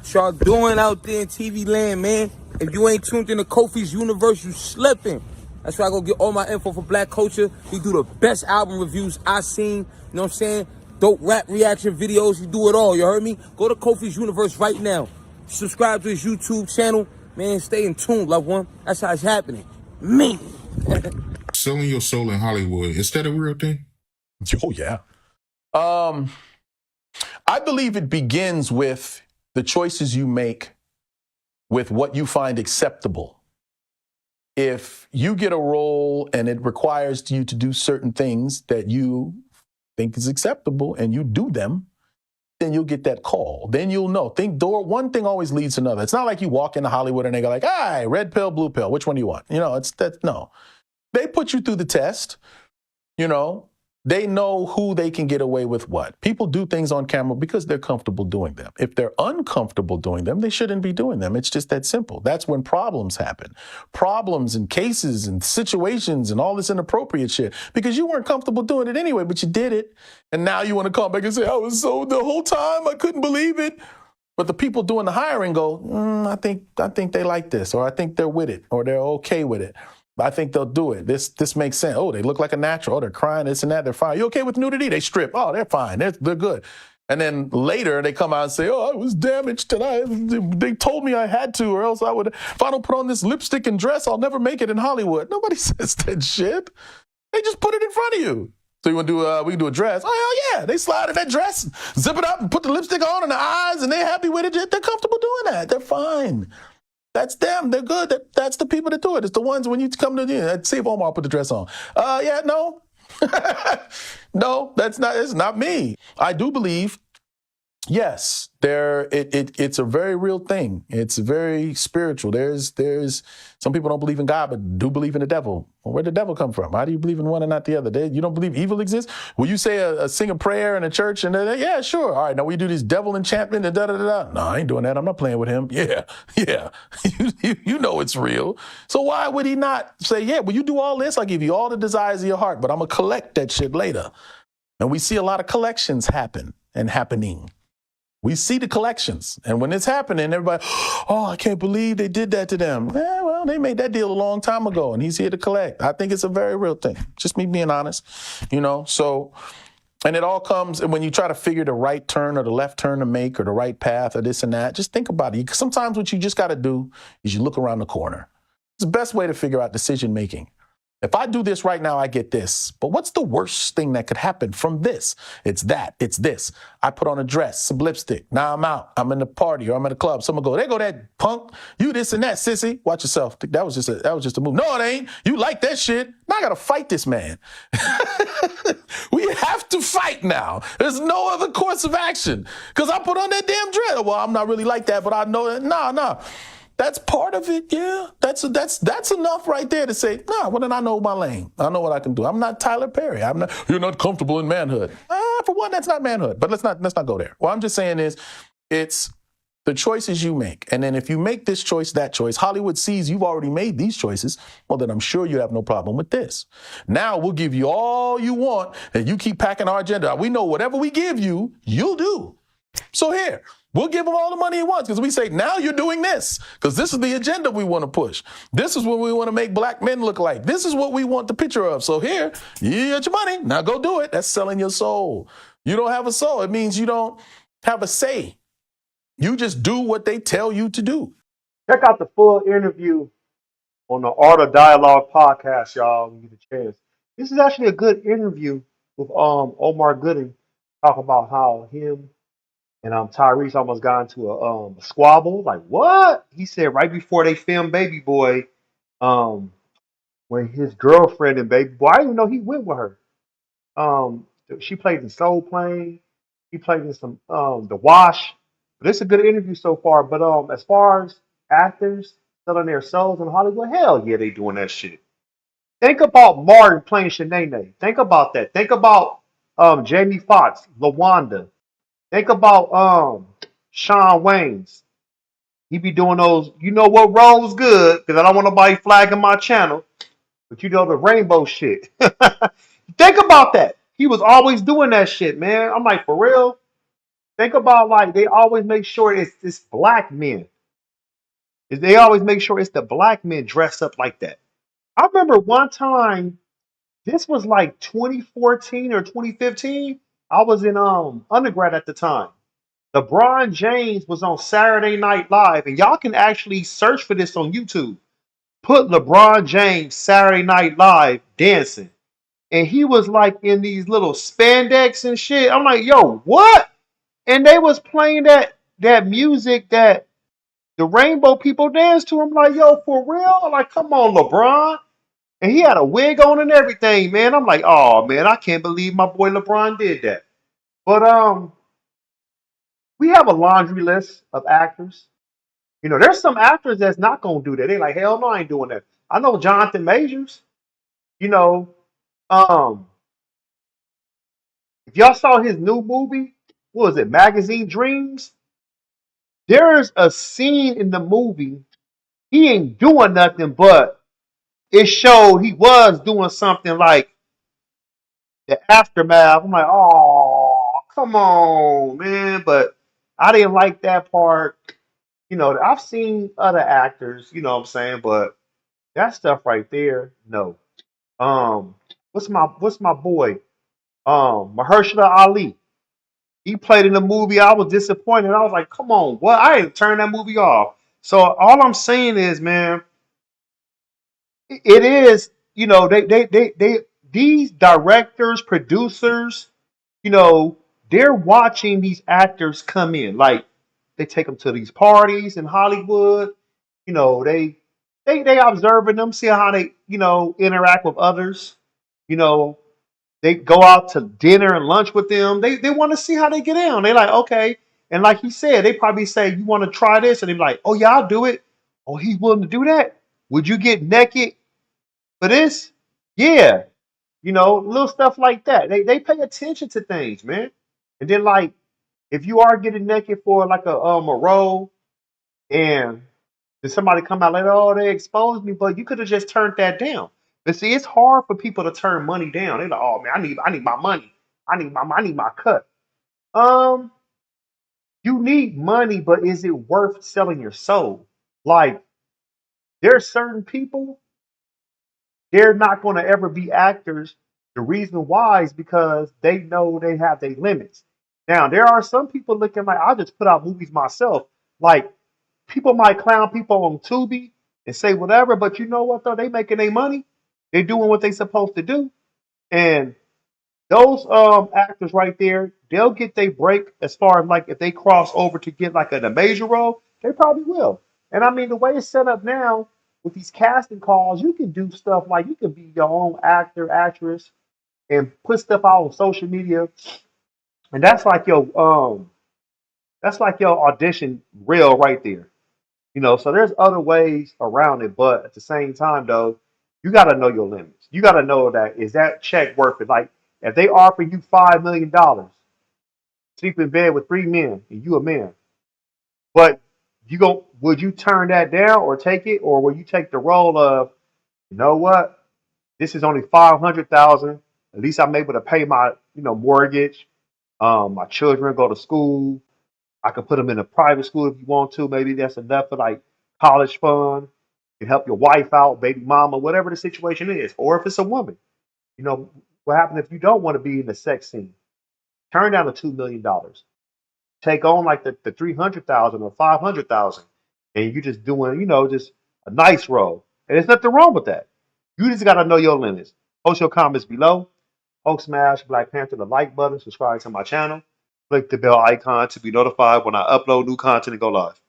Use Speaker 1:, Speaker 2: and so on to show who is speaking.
Speaker 1: What y'all doing out there in TV land, man? If you ain't tuned into Kofi's universe, you slipping. That's why I go get all my info for Black culture. He do the best album reviews I seen. You know what I'm saying? Dope rap reaction videos. He do it all. You heard me? Go to Kofi's universe right now. Subscribe to his YouTube channel. Man, stay in tune, loved one. That's how it's happening. Me.
Speaker 2: Selling your soul in Hollywood, is that a real thing?
Speaker 3: Oh, yeah. I believe it begins with the choices you make with what you find acceptable. If you get a role and it requires you to do certain things that you think is acceptable and you do them, then you'll get that call. Then you'll know. One thing always leads to another. It's not like you walk into Hollywood and they go like, all right, red pill, blue pill, which one do you want? No. They put you through the test. They know who they can get away with what. People do things on camera because they're comfortable doing them. If they're uncomfortable doing them, they shouldn't be doing them. It's just that simple. That's when problems happen. Problems and cases and situations and all this inappropriate shit. Because you weren't comfortable doing it anyway, but you did it. And now you want to come back and say, I was so the whole time, I couldn't believe it. But the people doing the hiring go, I think they like this, or I think they're with it, or they're okay with it. I think they'll do it. This makes sense. Oh, they look like a natural. Oh, they're crying, this and that. They're fine. You okay with nudity? They strip. Oh, they're fine. They're good. And then later they come out and say, oh, I was damaged tonight. They told me I had to, or else if I don't put on this lipstick and dress, I'll never make it in Hollywood. Nobody says that shit. They just put it in front of you. So you want to do, we can do a dress. Oh, hell yeah. They slide in that dress, zip it up and put the lipstick on and the eyes, and they're happy with it. They're comfortable doing that. They're fine. That's them. They're good. That's the people that do it. It's the ones when you come to see if Omar put the dress on. No. No, it's not me. I do believe, yes, it's a very real thing. It's very spiritual. There's some people don't believe in God, but do believe in the devil. Well, where'd the devil come from? How do you believe in one and not the other? You don't believe evil exists? Will you say sing a prayer in a church and yeah, sure. All right, now we do this devil enchantment and da-da-da-da. No, I ain't doing that. I'm not playing with him. Yeah. You know it's real. So why would he not say, yeah, will you do all this? I'll give you all the desires of your heart, but I'm going to collect that shit later. And we see a lot of collections happen and happening. We see the collections. And when it's happening, everybody, oh, I can't believe they did that to them. Well, they made that deal a long time ago, and he's here to collect. I think it's a very real thing. Just me being honest, So, and it all comes, and when you try to figure the right turn or the left turn to make or the right path or this and that, just think about it. Sometimes what you just got to do is you look around the corner. It's the best way to figure out decision making. If I do this right now, I get this. But what's the worst thing that could happen from this? It's that. It's this. I put on a dress, some lipstick. Now I'm out. I'm in the party or I'm at a club. Someone go, there go that punk. You this and that, sissy. Watch yourself. That was just a move. No, it ain't. You like that shit. Now I got to fight this man. We have to fight now. There's no other course of action. Because I put on that damn dress. Well, I'm not really like that, but I know that. Nah. That's part of it, yeah. That's enough right there to say, well, then I know my lane. I know what I can do. I'm not Tyler Perry. You're not comfortable in manhood. For one, that's not manhood. But let's not go there. What I'm just saying is, it's the choices you make. And then if you make this choice, that choice, Hollywood sees you've already made these choices, well, then I'm sure you have no problem with this. Now we'll give you all you want, and you keep packing our agenda. We know whatever we give you, you'll do. So here. We'll give him all the money he wants because we say, now you're doing this because this is the agenda we want to push. This is what we want to make black men look like. This is what we want the picture of. So here, you get your money. Now go do it. That's selling your soul. You don't have a soul. It means you don't have a say. You just do what they tell you to do.
Speaker 4: Check out the full interview on the Art of Dialogue podcast, y'all, when you get a chance. This is actually a good interview with Omar Gooding. Talk about how him and Tyrese almost got into a squabble. Like, what? He said right before they filmed Baby Boy, when his girlfriend and Baby Boy, I didn't even know he went with her. She played in Soul Plane. He played in some The Wash. But it's a good interview so far. But as far as actors selling their souls in Hollywood, hell yeah, they doing that shit. Think about Martin playing Shanae. Think about that. Think about Jamie Foxx, LaWanda. Think about Shawn Wayans. He be doing those, you know what role's good, because I don't want nobody flagging my channel, but you know the rainbow shit. Think about that. He was always doing that shit, man. I'm like, for real? Think about like they always make sure it's black men. They always make sure it's the black men dressed up like that. I remember one time, this was like 2014 or 2015. I was in undergrad at the time. LeBron James was on Saturday Night Live, and y'all can actually search for this on YouTube. Put LeBron James Saturday Night Live dancing, and he was like in these little spandex and shit. I'm like, yo, what? And they was playing that music that the Rainbow People dance to. I'm like, yo, for real? Like, come on, LeBron. And he had a wig on and everything, man. I'm like, oh man, I can't believe my boy LeBron did that. But we have a laundry list of actors. You know, there's some actors that's not gonna do that. They like, hell no, I ain't doing that. I know Jonathan Majors. You know, um, if y'all saw his new movie, what was it, Magazine Dreams? There's a scene in the movie. He ain't doing nothing, but it showed he was doing something like the aftermath. I'm like, oh, come on, man. But I didn't like that part. You know, I've seen other actors, you know what I'm saying, but that stuff right there, no. Um, what's my boy? Mahershala Ali. He played in the movie. I was disappointed. I was like, come on, what? I didn't turn that movie off. So all I'm saying is, man, it is, you know, they these directors, producers, you know, they're watching these actors come in. Like they take them to these parties in Hollywood. You know, they observing them, see how they, you know, interact with others. You know, they go out to dinner and lunch with them. They want to see how they get down. They like, okay. And like he said, they probably say, you want to try this? And they're like, oh yeah, I'll do it. Oh, he's willing to do that. Would you get naked for this? Yeah. You know, little stuff like that. They pay attention to things, man. And then like if you are getting naked for like a role and then somebody come out like, oh, they exposed me, but you could have just turned that down. But see, it's hard for people to turn money down. They're like, oh man, I need my money. I need my cut. Um, you need money, but is it worth selling your soul? Like, there are certain people, they're not going to ever be actors. The reason why is because they know they have their limits. Now, there are some people looking like I'll just put out movies myself. Like, people might clown people on Tubi and say whatever, but you know what though? They making their money. They doing what they supposed to do. And those actors right there, they'll get their break as far as like if they cross over to get like a major role, they probably will. And I mean the way it's set up now with these casting calls, you can do stuff like you can be your own actor, actress, and put stuff out on social media. And that's like your audition reel right there. You know, so there's other ways around it, but at the same time, though, you got to know your limits. You got to know that is that check worth it? Like, if they offer you $5 million, sleep in bed with three men, and you a man, but would you turn that down or take it, or will you take the role of, you know what, this is only 500,000. At least I'm able to pay my, you know, mortgage. My children go to school. I could put them in a private school if you want to. Maybe that's enough for like college fund. You can help your wife out, baby mama, whatever the situation is. Or if it's a woman, you know, what happens if you don't want to be in the sex scene? Turn down the $2 million. Take on like the 300,000 or 500,000, and you just doing, you know, just a nice role. And there's nothing wrong with that. You just gotta know your limits. Post your comments below. Hulk smash Black Panther the like button. Subscribe to my channel. Click the bell icon to be notified when I upload new content and go live.